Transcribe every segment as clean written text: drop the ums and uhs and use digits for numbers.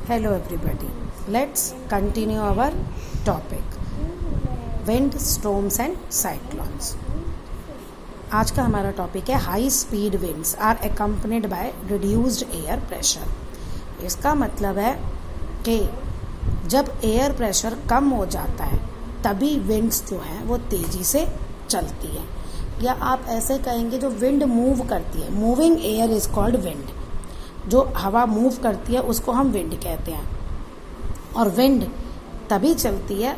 Hello everybody. Let's continue our topic wind, storms and cyclones. आज का हमारा topic है high speed winds are accompanied by reduced air pressure. इसका मतलब है कि जब एयर प्रेशर कम हो जाता है तभी विंड्स जो हैं वो तेज़ी से चलती हैं, या आप ऐसे कहेंगे जो विंड मूव करती है, moving air is called wind. जो हवा मूव करती है उसको हम विंड कहते हैं. और विंड तभी चलती है,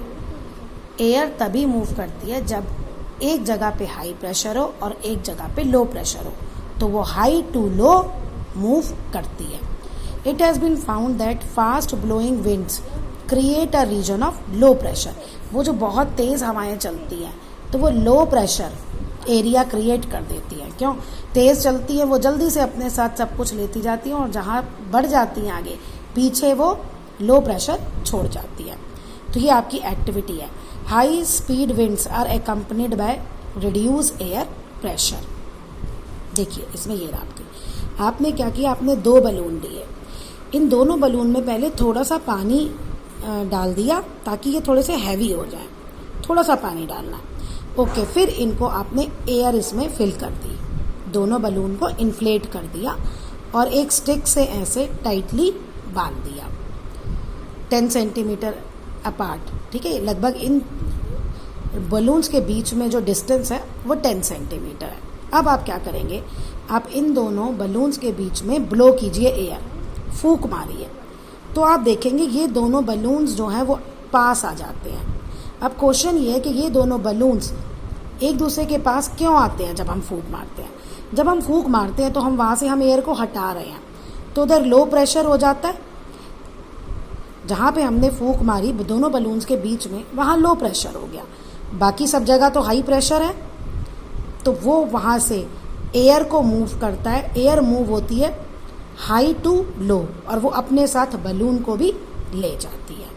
एयर तभी मूव करती है जब एक जगह पे हाई प्रेशर हो और एक जगह पे लो प्रेशर हो, तो वो हाई टू लो मूव करती है. It has been found that fast blowing winds create a region of low pressure. वो जो बहुत तेज़ हवाएं चलती हैं तो वो लो प्रेशर एरिया क्रिएट कर देती है. क्यों? तेज़ चलती है, वो जल्दी से अपने साथ सब कुछ लेती जाती है और जहाँ बढ़ जाती हैं आगे पीछे वो लो प्रेशर छोड़ जाती है. तो ये आपकी एक्टिविटी है. High speed winds are accompanied by reduce air pressure. देखिए इसमें ये आपने क्या किया, आपने 2 बलून लिए. इन दोनों बलून में पहले थोड़ा सा पानी डाल दिया ताकि ये थोड़े से हैवी हो जाए. थोड़ा सा पानी डालना. ओके, फिर इनको आपने एयर इसमें फिल कर दी. दोनों बलून को इन्फ्लेट कर दिया और एक स्टिक से ऐसे टाइटली बांध दिया 10 सेंटीमीटर अपार्ट. ठीक है, लगभग इन बलून्स के बीच में जो डिस्टेंस है वो 10 सेंटीमीटर है. अब आप क्या करेंगे, आप इन दोनों बलून्स के बीच में ब्लो कीजिए एयर, फूंक मारिए. तो आप देखेंगे ये दोनों बलून्स जो हैं वो पास आ जाते हैं. अब क्वेश्चन ये है कि ये दोनों बलून्स एक दूसरे के पास क्यों आते हैं जब हम फूंक मारते हैं. जब हम फूंक मारते हैं तो हम वहाँ से हम एयर को हटा रहे हैं, तो उधर लो प्रेशर हो जाता है. जहाँ पे हमने फूंक मारी दोनों बलून्स के बीच में वहाँ लो प्रेशर हो गया. बाकी सब जगह तो हाई प्रेशर है, तो वो वहाँ से एयर को मूव करता है. एयर मूव होती है हाई टू लो और वो अपने साथ बलून को भी ले जाती है.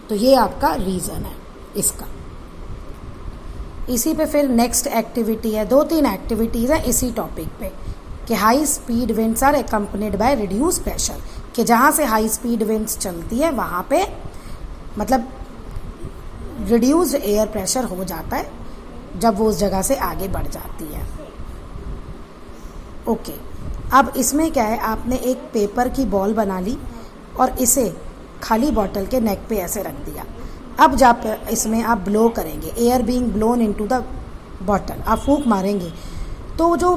तो ये आपका रीज़न है इसका. इसी पे फिर नेक्स्ट एक्टिविटी है, 2-3 एक्टिविटीज़ हैं इसी टॉपिक पे कि high speed winds are accompanied by reduce pressure. कि जहाँ से हाई स्पीड विंड्स चलती है वहाँ पे मतलब रिड्यूस्ड एयर प्रेशर हो जाता है जब वो उस जगह से आगे बढ़ जाती है. ओके, अब इसमें क्या है, आपने एक पेपर की बॉल बना ली और इसे खाली बॉटल के नेक पे ऐसे रख दिया. अब जब इसमें आप ब्लो करेंगे, air being blown into the bottle, आप फूंक मारेंगे तो जो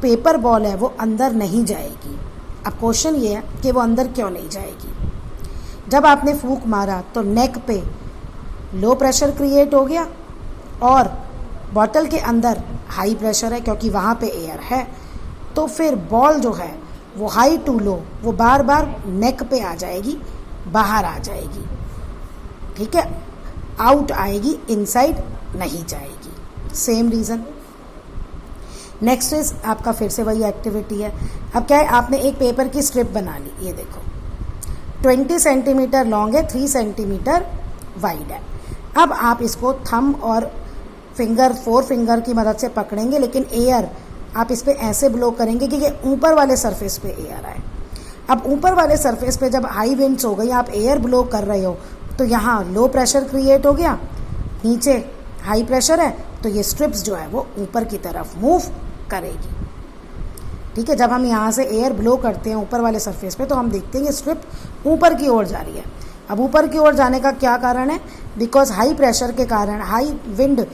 पेपर बॉल है वो अंदर नहीं जाएगी. अब क्वेश्चन ये है कि वो अंदर क्यों नहीं जाएगी. जब आपने फूंक मारा तो नेक पे लो प्रेशर क्रिएट हो गया और बॉटल के अंदर हाई प्रेशर है क्योंकि वहाँ पे एयर है. तो फिर बॉल जो है वो हाई टू लो वो बार बार नेक पे आ जाएगी, बाहर आ जाएगी. ठीक है, आउट आएगी, इनसाइड नहीं जाएगी. Same reason. नेक्स्ट इज आपका फिर से वही एक्टिविटी है. अब क्या है, आपने एक पेपर की स्ट्रिप बना ली. ये देखो 20 सेंटीमीटर लॉन्ग है, 3 सेंटीमीटर वाइड है. अब आप इसको थंब और फिंगर 4 फिंगर की मदद से पकड़ेंगे, लेकिन एयर आप इस पर ऐसे ब्लो करेंगे कि ये ऊपर वाले सरफेस पे एयर आए. अब ऊपर वाले सरफेस पे जब हाई विंड्स हो गई, आप एयर ब्लो कर रहे हो तो यहाँ लो प्रेशर क्रिएट हो गया, नीचे हाई प्रेशर है, तो ये स्ट्रिप्स जो है वो ऊपर की तरफ मूव करेगी. ठीक है, जब हम यहाँ से एयर ब्लो करते हैं ऊपर वाले सरफेस पे तो हम देखते हैं ये स्ट्रिप ऊपर की ओर जा रही है. अब ऊपर की ओर जाने का क्या कारण है, बिकॉज हाई प्रेशर के कारण, हाई विंड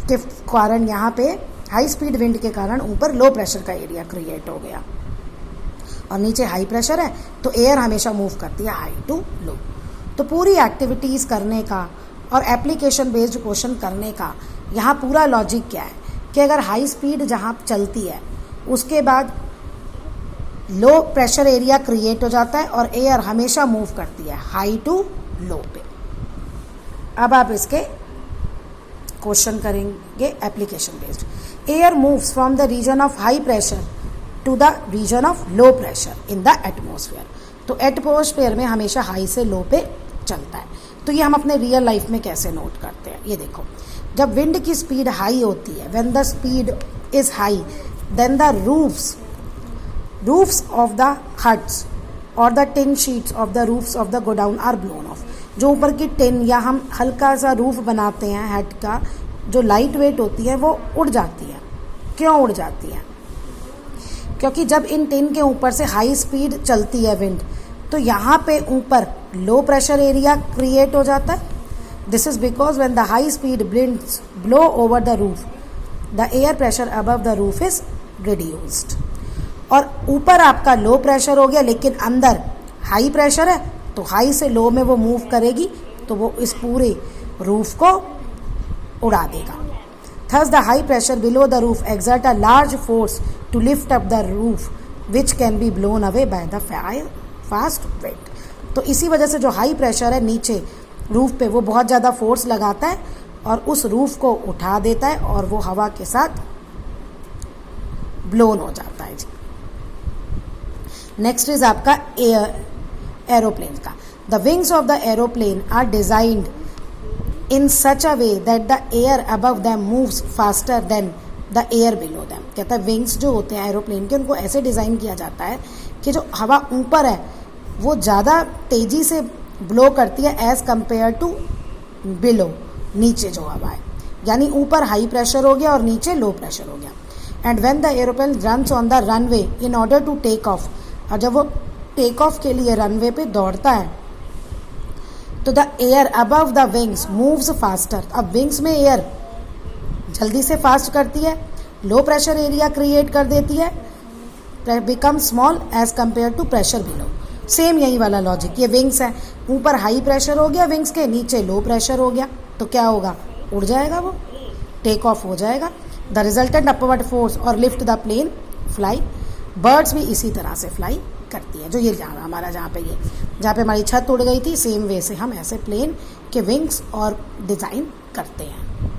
के कारण, यहाँ पे हाई स्पीड विंड के कारण ऊपर लो प्रेशर का एरिया क्रिएट हो गया और नीचे हाई प्रेशर है, तो एयर हमेशा मूव करती है हाई टू लो. तो पूरी एक्टिविटीज़ करने का और एप्लीकेशन बेस्ड क्वेश्चन करने का यहाँ पूरा लॉजिक क्या है कि अगर हाई स्पीड जहाँ चलती है उसके बाद लो प्रेशर एरिया क्रिएट हो जाता है और एयर हमेशा मूव करती है हाई टू लो पे. अब आप इसके क्वेश्चन करेंगे application based. Air moves from the region of high pressure to the region of low pressure in the atmosphere. तो एटमॉस्फेयर में हमेशा हाई से लो पे चलता है. तो ये हम अपने रियल लाइफ में कैसे नोट करते हैं, ये देखो. जब विंड की स्पीड हाई होती है, when the speed is high, then the roofs of the huts और the tin sheets of the roofs of the godown are blown off. जो ऊपर की टिन या हम हल्का सा रूफ बनाते हैं हेड का, जो लाइट वेट होती है वो उड़ जाती है। क्यों उड़ जाती है? क्योंकि जब इन टिन के ऊपर से हाई स्पीड चलती है विंड, तो यहाँ पे ऊपर लो प्रेशर एरिया क्रिएट हो जाता है। This is because when the high speed winds blow over the roof, the air pressure above the roof is reduced. और ऊपर आपका लो प्रेशर हो गया लेकिन अंदर हाई प्रेशर है, तो हाई से लो में वो मूव करेगी, तो वो इस पूरे रूफ को उड़ा देगा। Thus the high pressure below the roof exert a large force to lift up the roof, which can be blown away by the fast wind. तो इसी वजह से जो हाई प्रेशर है नीचे रूफ पे, वो बहुत ज़्यादा फोर्स लगाता है और उस रूफ को उठा देता है और वो हवा के साथ ब्लोन हो जाता है जी। नेक्स्ट इज आपका एरोप्लेन का। The wings of the aeroplane are designed in such a way that the air above them moves faster than the air below them। कहता है विंग्स जो होते हैं एरोप्लेन के, उनको ऐसे डिज़ाइन किया जाता है कि जो हवा ऊपर है वो ज़्यादा तेज़ी से ब्लो करती है एज़ कम्पेयर टू बिलो, नीचे जो हवा है। यानी ऊपर हाई प्रेशर हो गया और नीचे लो प्रेशर हो गया। And when the aeroplane runs on the runway in order to take off, और जब वो टेक ऑफ के लिए रनवे पे दौड़ता है, तो the air above the wings moves faster. अब विंग्स में एयर जल्दी से फास्ट करती है, लो प्रेशर एरिया क्रिएट कर देती है, become small as compare to pressure below. Same यही वाला लॉजिक, ये विंग्स है, ऊपर हाई प्रेशर हो गया विंग्स के, नीचे लो प्रेशर हो गया, तो क्या होगा? उड़ जाएगा, वो टेक ऑफ हो जाएगा। द रिजल्टेंट अपवर्ड फोर्स और lift the plane fly. Birds भी इसी तरह से फ्लाई करती है। जो ये हमारा जहाँ पे हमारी छत उड़ गई थी, सेम वे से हम ऐसे प्लेन के विंग्स और डिज़ाइन करते हैं।